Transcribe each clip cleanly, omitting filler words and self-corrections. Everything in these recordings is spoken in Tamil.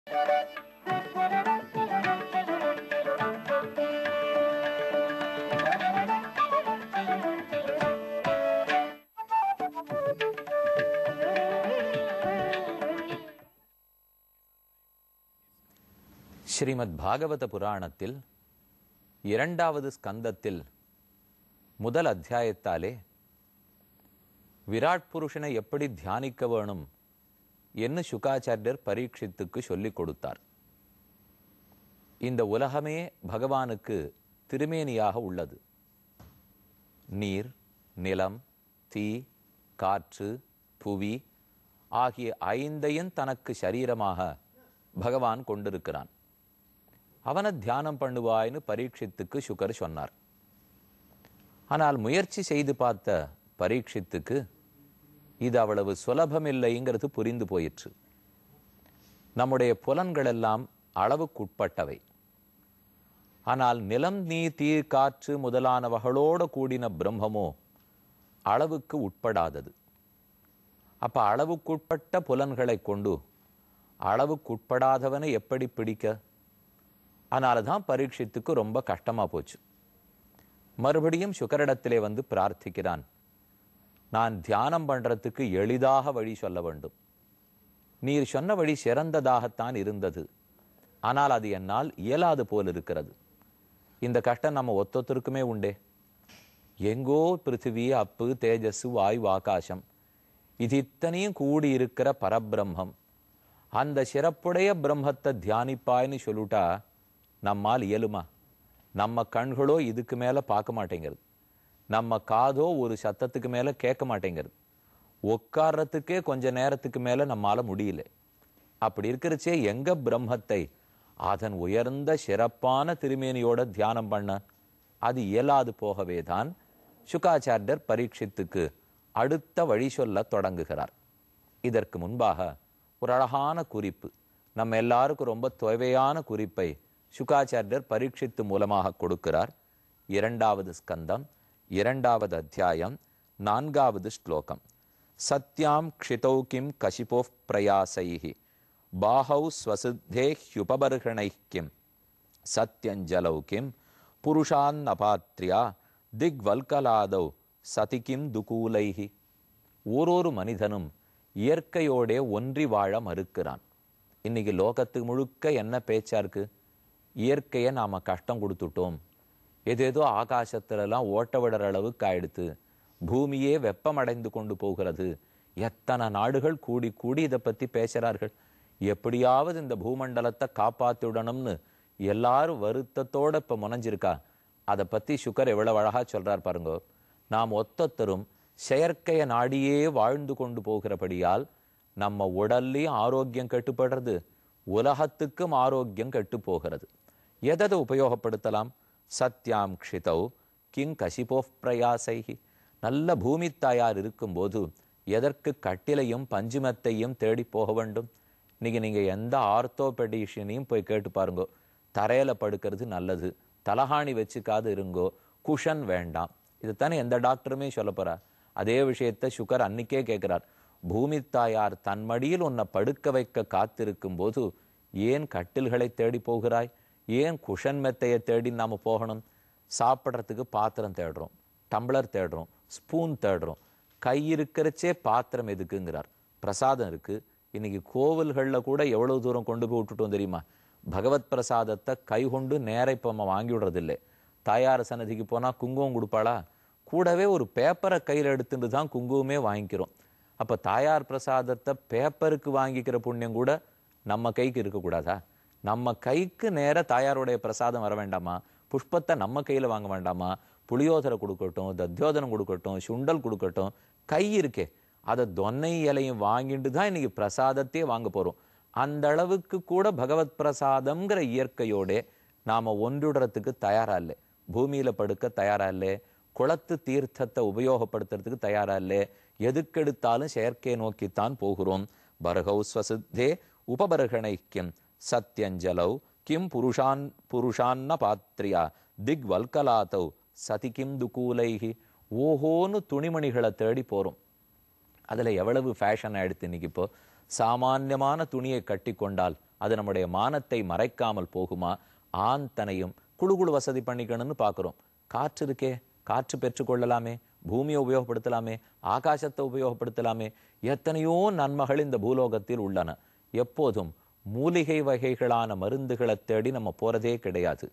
ஸ்ரீமத் பாகவத புராணத்தில் இரண்டாவது ஸ்கந்தத்தில் முதல் அத்தியாயத்தாலே விராட் புருஷனை எப்படி தியானிக்க வேணும் என்று சுகாச்சாரியர் பரீட்சித்துக்கு சொல்லிக் கொடுத்தார். இந்த உலகமே பகவானுக்கு திருமேனியாக உள்ளது. நீர், நிலம், தீ, காற்று, புவி ஆகிய ஐந்தையும் தனக்கு சரீரமாக பகவான் கொண்டிருக்கிறான். அவனை தியானம் பண்ணுவாய்னு பரீட்சித்துக்கு சுகர் சொன்னார். ஆனால் முயற்சி செய்து பார்த்த பரீட்சித்துக்கு இது அவ்வளவு சுலபமில்லைங்கிறது புரிந்து போயிற்று. நம்முடைய புலன்கள் எல்லாம் அளவுக்குட்பட்டவை. ஆனால் நிலம், நீர், தீ, காற்று முதலானவகளோடு கூடின பிரம்மமோ அளவுக்கு உட்படாதது. அப்ப அளவுக்குட்பட்ட புலன்களை கொண்டு அளவுக்குட்படாதவனை எப்படி பிடிக்க? அதனால தான் பரீட்சித்துக்கு ரொம்ப கஷ்டமா போச்சு. மறுபடியும் சுகரிடத்திலே வந்து பிரார்த்திக்கிறான். நான் தியானம் பண்றதுக்கு எளிதாக வழி சொல்ல வேண்டும். நீர் சொன்ன வழி சிறந்ததாகத்தான் இருந்தது. ஆனால் அது என்னால் இயலாது போல் இருக்கிறது. இந்த கஷ்டம் நம்ம ஒத்தொத்தருக்குமே உண்டே. எங்கோ பிருத்திவி, அப்பு, தேஜஸ், வாயு, ஆகாசம் இது இத்தனையும் கூடி இருக்கிற பரபிரம்மம். அந்த சிறப்புடைய பிரம்மத்தை தியானிப்பாய்னு சொல்லிட்டா நம்மால் இயலுமா? நம்ம கண்களோ இதுக்கு மேல பார்க்க மாட்டேங்கிறது. நம்ம காதோ ஒரு சத்தத்துக்கு மேல கேட்க மாட்டேங்கிறது. உட்கார்றதுக்கே கொஞ்ச நேரத்துக்கு மேல நம்மால முடியல. அப்படி இருக்கிறச்சே எங்க பிரம்மத்தை அதன் உயர்ந்த சிறப்பான திருமேனியோட தியானம் பண்ண? அது இயலாது போகவே தான் சுகாச்சாரியர் பரீட்சித்துக்கு அடுத்த வழி சொல்ல தொடங்குகிறார். இதற்கு முன்பாக ஒரு அழகான குறிப்பு, நம்ம எல்லாருக்கும் ரொம்ப தேவையான குறிப்பை சுகாச்சாரியர் பரீட்சித்து மூலமாக கொடுக்கிறார். இரண்டாவது ஸ்கந்தம், இரண்டாவது அத்தியாயம், 4வது ஸ்லோகம். சத்யாம் க்ஷிதௌ கிம் கசிபோ பிரயாசைஹி பாஹௌ ஸ்வசித்தே ஹ்யுபபர்ஹணைஹ் கிம் சத்யஞ்சலௌ கிம் புருஷான் அபாத்ரியா திக்வல்கலாதௌ சதி கிம் துகூலைஹி. ஓரொரு மனிதனும் இயற்கையோடே ஒன்றி வாழ மறுக்கிறான். இன்னைக்கு லோகத்துக்கு முழுக்க என்ன பேச்சா இருக்கு? இயற்கையை நாம கஷ்டம் கொடுத்துட்டோம், ஏதேதோ ஆகாசத்திலெல்லாம் ஓட்ட விடுற அளவுக்கு ஆயிடுத்து, பூமியே வெப்பமடைந்து கொண்டு போகிறது. எத்தனை நாடுகள் கூடி கூடி இதை பத்தி பேசுறார்கள். எப்படியாவது இந்த பூமண்டலத்தை காப்பாத்திடணும்னு எல்லாரும் வருத்தத்தோட இப்ப முனைஞ்சிருக்கா. அதை பத்தி சுகர் எவ்வளவு அழகா சொல்றார் பாருங்க. நாம் ஒத்தொத்தரும் செயற்கையை நாடியே வாழ்ந்து கொண்டு போகிறபடியால் நம்ம உடல்லையும் ஆரோக்கியம் கட்டுப்படுறது, உலகத்துக்கும் ஆரோக்கியம் கெட்டு போகிறது. எதை உபயோகப்படுத்தலாம்? சத்யாம் க்ஷிதௌ கிங் கசிபோ பிரயாசைஹி. நல்ல பூமி தாயார் இருக்கும்போது எதற்கு கட்டிலையும் பஞ்சுமத்தையும் தேடி போக வேண்டும்? இன்னைக்கு நீங்க எந்த ஆர்த்தோபெடிஷியனையும் போய் கேட்டு பாருங்க. தரையில படுக்கிறது நல்லது, தலகாணி வச்சுக்காது இருங்கோ, குஷன் வேண்டாம். இதுதானே எந்த டாக்டருமே சொல்ல போறார். அதே விஷயத்தை சுகர் அன்னைக்கே கேட்கிறார். பூமி தாயார் தன் மடியில் உன்னை படுக்க வைக்க காத்திருக்கும் போது ஏன் கட்டில்களை தேடி போகிறாய்? ஏன் குஷன் மெத்தையை தேடி நாம போகணும்? சாப்பிட்றதுக்கு பாத்திரம் தேடுறோம், டம்ளர் தேடுறோம், ஸ்பூன் தேடுறோம். கை இருக்கிறச்சே பாத்திரம் எதுக்குங்கிறார். பிரசாதம் இருக்கு. இன்னைக்கு கோவில்களில் கூட எவ்வளவு தூரம் கொண்டு போய் விட்டுட்டோம் தெரியுமா? பகவத் பிரசாதத்தை கை கொண்டு நேர இப்போ நம்ம வாங்கி விடுறதில்லை. தாயார் சன்னதிக்கு போனால் குங்குமம் கொடுப்பாளா? கூடவே ஒரு பேப்பரை கையில் எடுத்துட்டு தான் குங்குமமே வாங்கிக்கிறோம். அப்போ தாயார் பிரசாதத்தை பேப்பருக்கு வாங்கிக்கிற புண்ணியம் கூட நம்ம கைக்கு இருக்கக்கூடாதா? நம்ம கைக்கு நேர தாயாருடைய பிரசாதம் வர வேண்டாமா? புஷ்பத்தை நம்ம கையில் வாங்க வேண்டாமா? புளியோதரை கொடுக்கட்டும், தத்யோதனம் கொடுக்கட்டும், சுண்டல் கொடுக்கட்டும், கை இருக்கே அதை தொன்னை இலையும் வாங்கிட்டு தான் இன்னைக்கு பிரசாதத்தையே வாங்க போகிறோம். அந்த அளவுக்கு கூட பகவத் பிரசாதம்ங்கிற இயற்கையோட நாம் ஒன்றுடுறதுக்கு தயாரா இல்லை. பூமியில் படுக்க தயாரா இல்லை. குளத்து தீர்த்தத்தை உபயோகப்படுத்துறதுக்கு தயாரா இல்லை. எதுக்கெடுத்தாலும் செயற்கையை நோக்கித்தான் போகிறோம். பர்ஹௌ ஸ்வசித்தே உபபர்ஹணைக்கியம் சத்யஞ்சலௌ கிம் புருஷான்ன பாத்ரியா திக்வல்கலாதௌ சதி கிம் துகூலைஹி. ஓஹோன்னு துணிமணிகளை தேடி போகிறோம். அதில் எவ்வளவு ஃபேஷன் ஆயிடுத்து இன்னைக்கு. இப்போ சாமான்யமான துணியை கட்டி கொண்டால் அது நம்முடைய மானத்தை மறைக்காமல் போகுமா? ஆந்தனையும் குழு வசதி பண்ணிக்கணும்னு பார்க்குறோம். காற்று இருக்கே, காற்று பெற்றுக்கொள்ளலாமே, பூமியை உபயோகப்படுத்தலாமே, ஆகாசத்தை உபயோகப்படுத்தலாமே. எத்தனையோ நன்மைகள் இந்த பூலோகத்தில் உள்ளன. எப்போதும் மூலிகை வகைகளான மருந்துகளை தேடி நம்ம போறதே கிடையாது.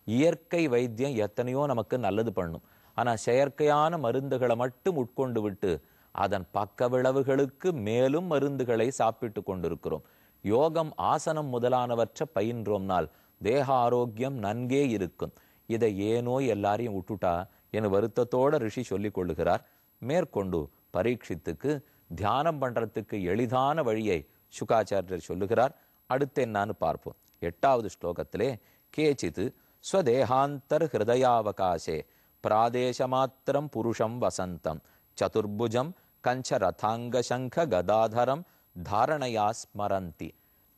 இயற்கை வைத்தியம் எத்தனையோ நமக்கு நல்லது பண்ணும். ஆனால் செயற்கையான மருந்துகளை மட்டும் உட்கொண்டு விட்டு அதன் பக்க விளைவுகளுக்கு மேலும் மருந்துகளை சாப்பிட்டு கொண்டிருக்கிறோம். யோகம், ஆசனம் முதலானவற்றை பயின்றோம்னால் தேக ஆரோக்கியம் நன்கே இருக்கும். இதை ஏனோ எல்லாரையும் விட்டுட்டா என வருத்தத்தோட ரிஷி சொல்லிக் கொள்ளுகிறார். மேற்கொண்டு பரீட்சித்துக்கு தியானம் பண்றதுக்கு எளிதான வழியை சுகாச்சாரியர் சொல்லுகிறார். அடுத்து என்னான்னு பார்ப்போம். 8வது ஸ்லோகத்திலே கேச்சித்து ஸ்வதேகாந்தர் ஹிருதயாவகாசே பிராதேசமாத்திரம் புருஷம் வசந்தம் சதுர்புஜம் கஞ்ச ரதாங்க சங்க கதாதரம் தாரணையா ஸ்மரந்தி.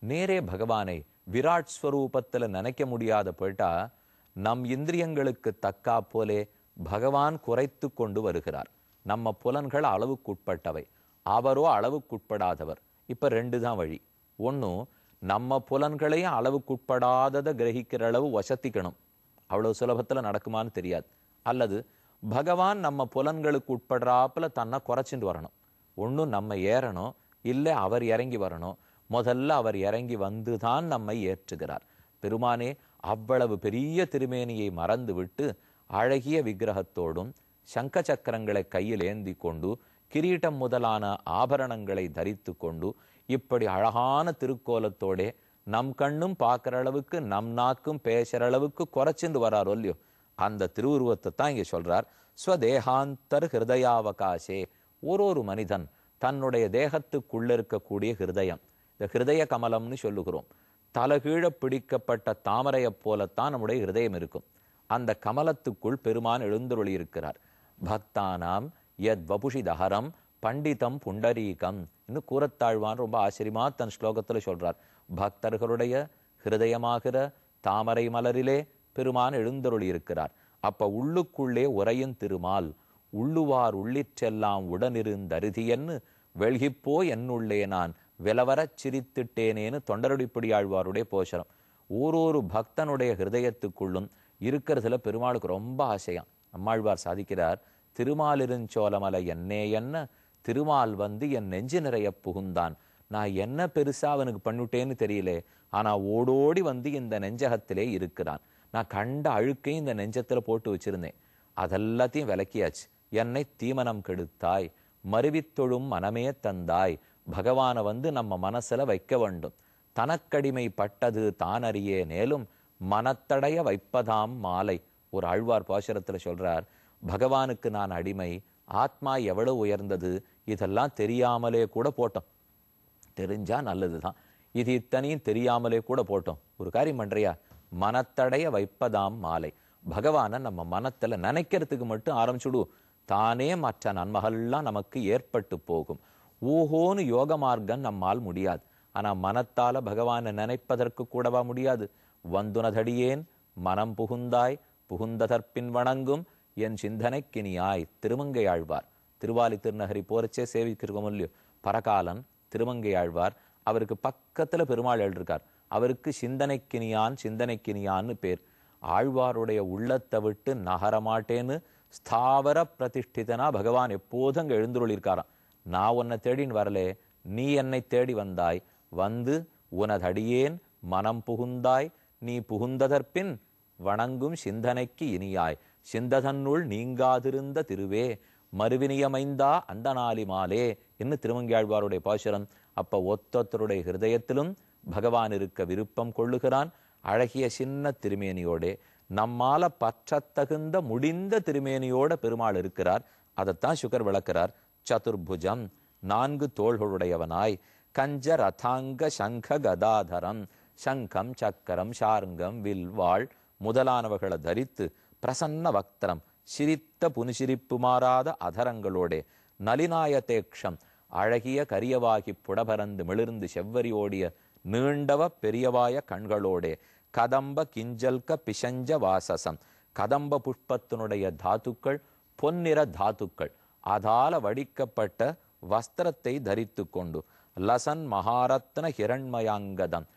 நேரே பகவானை விராட் ஸ்வரூபத்தில் நினைக்க முடியாத போயிட்டா நம் இந்திரியங்களுக்கு தக்கா போலே பகவான் குறைத்து கொண்டு வருகிறார். நம்ம புலன்கள் அளவுக்குட்பட்டவை, அவரோ அளவுக்குட்படாதவர். இப்ப 2 தான் வழி. ஒன்று, நம்ம புலன்களையும் அளவுக்குட்படாததை கிரகிக்கிற அளவு வசத்திக்கணும். அவ்வளவு சுலபத்தில் நடக்குமான்னு தெரியாது. அல்லது பகவான் நம்ம புலன்களுக்கு உட்படுறாப்புல தன்னை குறைச்சிட்டு வரணும். ஒன்றும் நம்ம ஏறணும், இல்லை அவர் இறங்கி வரணும். முதல்ல அவர் இறங்கி வந்து தான் நம்மை ஏற்றுகிறார். பெருமானே அவ்வளவு பெரிய திருமேனியை மறந்து விட்டு அழகிய விக்கிரகத்தோடும் சங்க சக்கரங்களை கையில் ஏந்தி கொண்டு கிரீட்டம் முதலான ஆபரணங்களை தரித்து கொண்டு இப்படி அழகான திருக்கோலத்தோடே நம் கண்ணும் பார்க்குற அளவுக்கு நம் நாக்கும் பேசுற அளவுக்கு குறைச்சிட்டு வராரோ இல்லையோ, அந்த திருவுருவத்தை தான் இங்கே சொல்றார். ஸ்வதேகாந்தர் ஹிருதயாவகாசே. ஒரு மனிதன் தன்னுடைய தேகத்துக்குள்ள இருக்கக்கூடிய ஹிருதயம், இந்த ஹிருதய கமலம்னு சொல்லுகிறோம். தலகீழ பிடிக்கப்பட்ட தாமரையை போலத்தான் நம்முடைய ஹிருதயம் இருக்கும். அந்த கமலத்துக்குள் பெருமான் எழுந்தருளி இருக்கிறார். பக்தானாம் யத் வபுஷிதஹரம் பண்டிதம் புண்டரீகம் இன்னும் கூறத்தாழ்வான் ரொம்ப ஆச்சரியமா தன் ஸ்லோகத்துல சொல்றார். பக்தர்களுடைய ஹிருதயமாகிற தாமரை மலரிலே பெருமான் எழுந்தருளி இருக்கிறார். அப்ப உள்ளுக்குள்ளே உரையும் திருமால் உள்ளுவார் உள்ளிற்றெல்லாம் உடனிருந்தருதியன்னு வெள்கிப்போ என்னுள்ளே நான் விலவரச் சிரித்திட்டேனேன்னு தொண்டரடிப்படி ஆழ்வாருடைய போஷரம். ஒரு பக்தனுடைய ஹிருதயத்துக்குள்ளும் இருக்கிறதுல பெருமாளுக்கு ரொம்ப ஆசையாம். அம்மாழ்வார் சாதிக்கிறார், திருமாலிருஞ்சோலமலை என்னே என்ன திருமால் வந்து என் நெஞ்சு நிறைய புகுந்தான். நான் என்ன பெருசா அவனுக்கு பண்ணிட்டேன்னு தெரியலே, ஆனா ஓடோடி வந்து இந்த நெஞ்சகத்திலே இருக்கிறான். நான் கண்ட அழுக்கையும் இந்த நெஞ்சத்துல போட்டு வச்சிருந்தேன், அதெல்லாத்தையும் விலக்கியாச்சு. என்னை தீமனம் கெடுத்தாய், மருவித்தொழும் மனமே தந்தாய். பகவானை வந்து நம்ம மனசுல வைக்க வேண்டும். தனக்கடிமை பட்டது தானறியே நேலும் மனத்தடைய வைப்பதாம் மாலை. ஒரு ஆழ்வார் பாசுரத்துல சொல்றார், பகவானுக்கு நான் அடிமை, ஆத்மா எவ்வளவு உயர்ந்தது இதெல்லாம் தெரியாமலே கூட போட்டோம். தெரிஞ்சா நல்லதுதான், இது இத்தனையும் தெரியாமலே கூட போட்டோம். ஒரு காரியம் பண்றியா, மனத்தடைய வைப்பதாம் மாலை. பகவானை நம்ம மனத்துல நினைக்கிறதுக்கு மட்டும் ஆரம்பிச்சுடு, தானே மற்ற நன்மைகள்லாம் நமக்கு ஏற்பட்டு போகும். ஓஹோன்னு யோக மார்க்கம் நம்மால் முடியாது. ஆனா மனத்தால பகவானை நினைப்பதற்கு கூடவா முடியாது? வந்துனதடியேன் மனம் புகுந்தாய் புகுந்ததற்பின் வணங்கும் என் சிந்தனைக்கினியாய். திருமங்கை ஆழ்வார் திருவாலி திருநகரி போறச்சே சேவிக்கிறோம் இல்லையோ, பரகாலன் திருமங்கை ஆழ்வார், அவருக்கு பக்கத்துல பெருமாள் எழுதிருக்கார். அவருக்கு சிந்தனைக்கினியான் சிந்தனைக்கினியான்னு பேர். ஆழ்வாருடைய உள்ளத்தை விட்டு நகரமாட்டேன்னு ஸ்தாவர பிரதிஷ்டிதனா பகவான் எப்போதும் அங்க எழுந்துருளிருக்காராம். நான் உன்னை தேடின்னு வரலே, நீ என்னை தேடி வந்தாய், வந்து உனதடியேன் மனம் புகுந்தாய், நீ புகுந்ததற்பின் வணங்கும் சிந்தனைக்கு இனியாய். சிந்ததன்னுள் நீங்காதிருந்த திருவே மறுவினியமைந்தா அந்த நாளி மாலே என்று திருமங்கியாழ்வாருடைய பாசுரம். அப்ப ஒத்தொத்தருடைய ஹிருதயத்திலும் பகவான் இருக்க விருப்பம் கொள்ளுகிறான். அழகிய சின்ன திருமேனியோட நம்மால பற்றத்தகுந்த முடிந்த திருமேனியோட பெருமாள் இருக்கிறார். அதைத்தான் சுகர் விளக்கிறார். சதுர்புஜம் 4 தோள்களுடையவனாய், கஞ்ச ரதாங்க சங்க கதாதரம், சங்கம் சக்கரம் ஷார்ங்கம் வில் வாழ் முதலானவர்களை தரித்து, பிரசன்ன வக்திரம் சிரித்த புனிசிரிப்பு மாறாத அதரங்களோடே, நலினாயதேக்ஷம் அழகிய கரியவாகி புடபரந்து மிளிர்ந்து செவ்வரி ஓடிய நீண்டவ பெரியவாய கண்களோடே, கதம்ப கிஞ்சல்க பிசஞ்ச வாசசம் கதம்ப புஷ்பத்தினுடைய தாத்துக்கள் பொன்னிற தாத்துக்கள் அதால வடிக்கப்பட்ட வஸ்திரத்தை தரித்து கொண்டு, லசன் மகாரத்ன ஹிரண்மயாங்கதம்